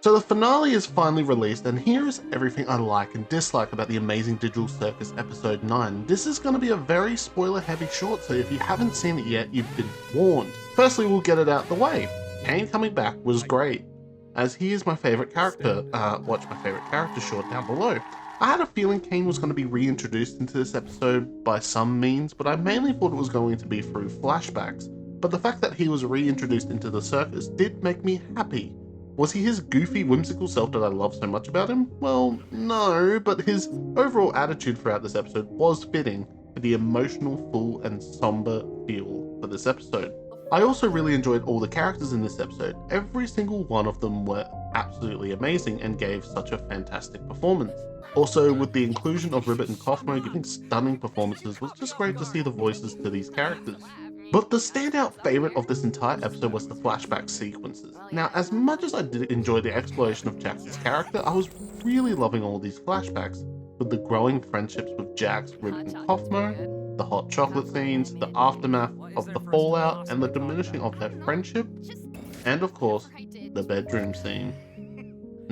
So the finale is finally released, and here is everything I like and dislike about the Amazing Digital Circus episode 9. This is going to be a very spoiler heavy short, so if you haven't seen it yet, you've been warned. Firstly, we'll get it out the way. Kane coming back was great, as he is my favourite character. Watch my favourite character short down below. I had a feeling Kane was going to be reintroduced into this episode by some means, but I mainly thought it was going to be through flashbacks. But the fact that he was reintroduced into the circus did make me happy. Was he his goofy, whimsical self that I love so much about him? Well, no, but his overall attitude throughout this episode was fitting for the emotional, full, and somber feel for this episode. I also really enjoyed all the characters in this episode. Every single one of them were absolutely amazing and gave such a fantastic performance. Also, with the inclusion of Ribbit and Cosmo giving stunning performances, it was just great to see the voices to these characters. But the standout favourite of this entire episode was the flashback sequences. Now, as much as I did enjoy the exploration of Jax's character, I was really loving all these flashbacks, with the growing friendships with Jax, Ribbit and Cosmo, the hot chocolate scenes, the aftermath of the fallout, and the diminishing of their friendship, and of course, the bedroom scene.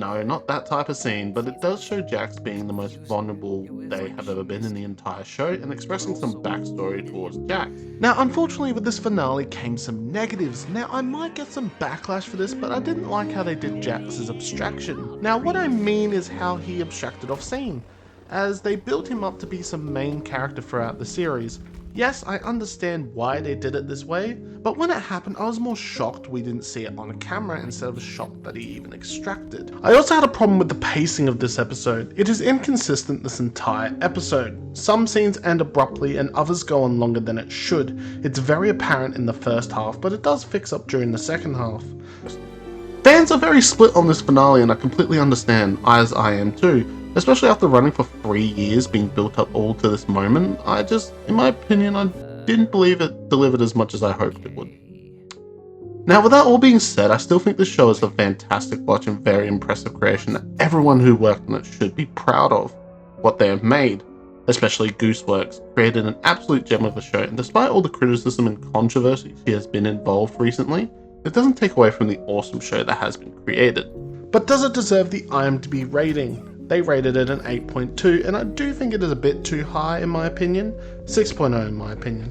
No, not that type of scene, but it does show Jax being the most vulnerable they have ever been in the entire show and expressing some backstory towards Jax. Now, unfortunately with this finale came some negatives. Now, I might get some backlash for this, but I didn't like how they did Jax's abstraction. Now, what I mean is how he abstracted off scene, as they built him up to be some main character throughout the series. Yes, I understand why they did it this way, but when it happened, I was more shocked we didn't see it on a camera instead of shocked that he even extracted. I also had a problem with the pacing of this episode. It is inconsistent this entire episode. Some scenes end abruptly and others go on longer than it should. It's very apparent in the first half, but it does fix up during the second half. Fans are very split on this finale, and I completely understand, as I am too. Especially after running for 3 years, being built up all to this moment, in my opinion, I didn't believe it delivered as much as I hoped it would. Now, with that all being said, I still think this show is a fantastic watch and very impressive creation that everyone who worked on it should be proud of what they have made. Especially Gooseworks, created an absolute gem of a show, and despite all the criticism and controversy she has been involved recently, it doesn't take away from the awesome show that has been created. But does it deserve the IMDb rating? They rated it an 8.2, and I do think it is a bit too high in my opinion. 6.0 in my opinion.